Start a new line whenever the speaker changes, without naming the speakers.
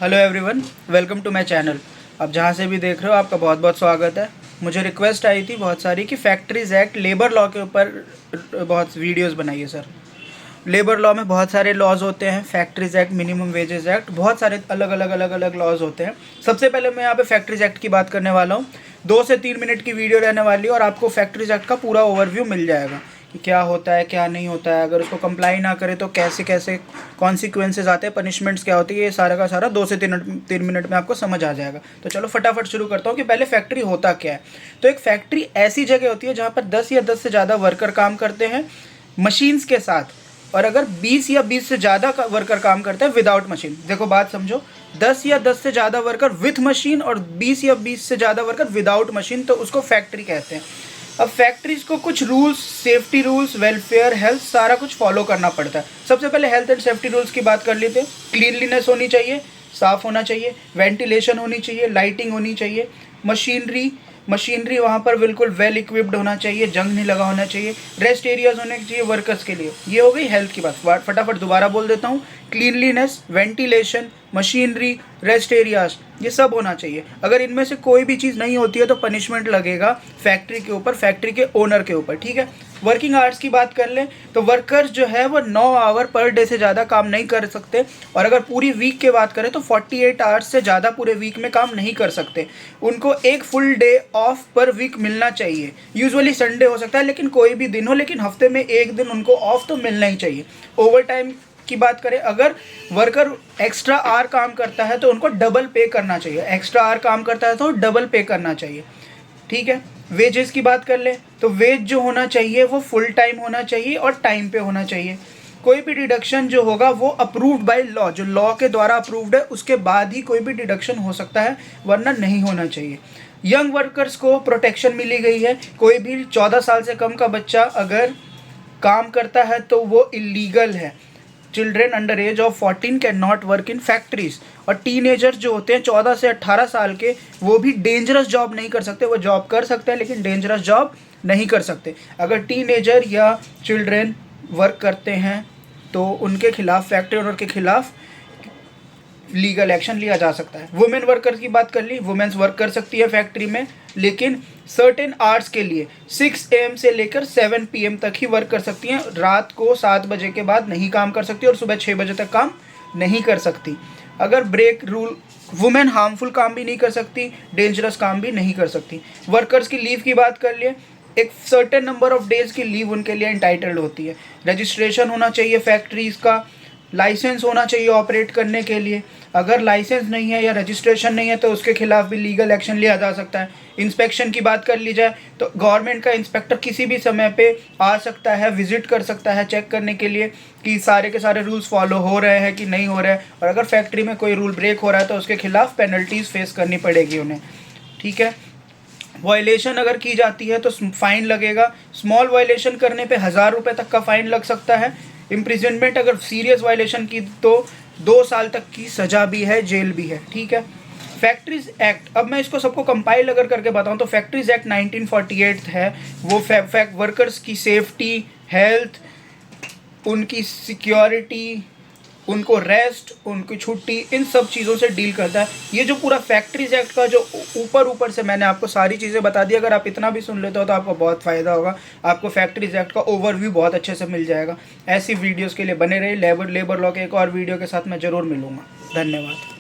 Hello everyone, welcome to my channel. आप जहाँ से भी देख रहे हो आपका बहुत बहुत स्वागत है। मुझे रिक्वेस्ट आई थी बहुत सारी कि फैक्ट्रीज़ एक्ट लेबर लॉ के ऊपर बहुत वीडियोस बनाइए सर। लेबर लॉ में बहुत सारे लॉज होते हैं, factories act, minimum wages act, बहुत सारे अलग अलग लॉज होते हैं। सबसे पहले मैं यहाँ पे फैक्ट्रीज एक्ट की बात करने वाला हूँ। 2 से 3 मिनट की वीडियो रहने वाली है और आपको फैक्ट्रीज एक्ट का पूरा ओवरव्यू मिल जाएगा कि क्या होता है क्या नहीं होता है, अगर उसको कंप्लाई ना करे तो कैसे कैसे कॉन्सिक्वेंसेज आते हैं, पनिशमेंट्स क्या होती है, ये सारा का सारा 2 से 3 मिनट में आपको समझ आ जाएगा। तो चलो फटाफट शुरू करता हूँ कि पहले फैक्ट्री होता क्या है। तो एक फैक्ट्री ऐसी जगह होती है जहाँ पर 10 या 10 से ज़्यादा वर्कर काम करते हैं मशीन्स के साथ, और अगर 20 या 20 से ज़्यादा वर्कर काम करते हैं विदाउट मशीन। देखो बात समझो, 10 या 10 से ज़्यादा वर्कर विथ मशीन और 20 या 20 से ज़्यादा वर्कर विदाउट मशीन, तो उसको फैक्ट्री कहते हैं। अब फैक्ट्रीज को कुछ rules, safety rules, welfare, health, सारा कुछ फॉलो करना पड़ता है। सबसे पहले हेल्थ एंड सेफ्टी रूल्स की बात कर लेते हैं। क्लीनलीनेस होनी चाहिए, साफ़ होना चाहिए, वेंटिलेशन होनी चाहिए, लाइटिंग होनी चाहिए, मशीनरी वहाँ पर बिल्कुल वेल इक्विप्ड होना चाहिए, जंग नहीं लगा होना चाहिए, रेस्ट एरियाज होने चाहिए वर्कर्स के लिए। ये हो गई हेल्थ की बात। फटाफट दोबारा बोल देता हूँ, cleanliness, ventilation, machinery, rest areas, ये सब होना चाहिए। अगर इनमें से कोई भी चीज़ नहीं होती है तो पनिशमेंट लगेगा फैक्ट्री के ऊपर, फैक्ट्री के ओनर के ऊपर, ठीक है। वर्किंग आवर्स की बात कर लें तो वर्कर्स जो है वो 9 आवर पर डे से ज़्यादा काम नहीं कर सकते, और अगर पूरी वीक की बात करें तो 48 आवर्स से ज़्यादा पूरे वीक में काम नहीं कर सकते। उनको एक full day off per week मिलना चाहिए। यूजुअली संडे हो सकता है, लेकिन कोई भी दिन हो, लेकिन हफ्ते में एक दिन उनको ऑफ तो मिलना ही चाहिए। ओवर टाइम की बात करें, अगर वर्कर एक्स्ट्रा आवर काम करता है तो उनको डबल पे करना चाहिए। एक्स्ट्रा आवर काम करता है तो डबल पे करना चाहिए, ठीक है। वेजेस की बात कर ले तो वेज जो होना चाहिए वो फुल टाइम होना चाहिए और टाइम पे होना चाहिए। कोई भी डिडक्शन जो होगा वो अप्रूव्ड बाय लॉ, जो लॉ के द्वारा अप्रूव्ड है उसके बाद ही कोई भी डिडक्शन हो सकता है, वरना नहीं होना चाहिए। यंग वर्कर्स को प्रोटेक्शन मिली गई है। कोई भी 14 साल से कम का बच्चा अगर काम करता है तो वो इलीगल है। Children under as of 14 can not work in factories. और टीनेजर्स जो होते हैं 14 से 18 साल के, वो भी डेंजरस जॉब नहीं कर सकते। वो जॉब कर सकते हैं लेकिन डेंजरस जॉब नहीं कर सकते। अगर टीनेजर या चिल्ड्रेन वर्क करते हैं तो उनके खिलाफ, फैक्ट्री ओनर के खिलाफ लीगल एक्शन लिया जा सकता है। वुमेन वर्कर की बात कर ली, वुमेन्स वर्क कर सकती है फैक्ट्री में, लेकिन सर्टेन आवर्स के लिए 6 AM से लेकर 7 PM तक ही वर्क कर सकती हैं। रात को 7 बजे के बाद नहीं काम कर सकती और सुबह 6 बजे तक काम नहीं कर सकती। अगर ब्रेक रूल, वुमेन हार्मफुल काम भी नहीं कर सकती, डेंजरस काम भी नहीं कर सकती। वर्कर्स की लीव की बात कर लिए, एक सर्टेन नंबर ऑफ डेज की लीव उनके लिए एंटाइटल्ड होती है। रजिस्ट्रेशन होना चाहिए फैक्ट्रीज़ का, लाइसेंस होना चाहिए ऑपरेट करने के लिए। अगर लाइसेंस नहीं है या रजिस्ट्रेशन नहीं है तो उसके खिलाफ भी लीगल एक्शन लिया जा सकता है। इंस्पेक्शन की बात कर ली जाए तो गवर्नमेंट का इंस्पेक्टर किसी भी समय पे आ सकता है, विजिट कर सकता है चेक करने के लिए कि सारे के सारे रूल्स फॉलो हो रहे हैं कि नहीं हो रहे हैं, और अगर फैक्ट्री में कोई रूल ब्रेक हो रहा है तो उसके खिलाफ पेनल्टीज़ फेस करनी पड़ेगी उन्हें, ठीक है। वायलेशन अगर की जाती है तो फाइन लगेगा। स्मॉल वायलेशन करने पे 1000 रुपये तक का फाइन लग सकता है। इम्प्रिजनमेंट अगर सीरियस वायलेशन की तो 2 साल तक की सज़ा भी है, जेल भी है, ठीक है। फैक्ट्रीज एक्ट, अब मैं इसको सबको कंपाइल अगर करके बताऊं तो फैक्ट्रीज एक्ट 1948 है। वो वर्कर्स की सेफ्टी, हेल्थ, उनकी सिक्योरिटी, उनको रेस्ट, उनकी छुट्टी, इन सब चीज़ों से डील करता है। ये जो पूरा फैक्ट्रीज एक्ट का जो ऊपर से मैंने आपको सारी चीज़ें बता दी, अगर आप इतना भी सुन लेते हो तो आपको बहुत फ़ायदा होगा। आपको फैक्ट्रीज एक्ट का ओवरव्यू बहुत अच्छे से मिल जाएगा। ऐसी वीडियोज़ के लिए बने रहे। लेबर लॉ के एक और वीडियो के साथ मैं ज़रूर मिलूँगा। धन्यवाद।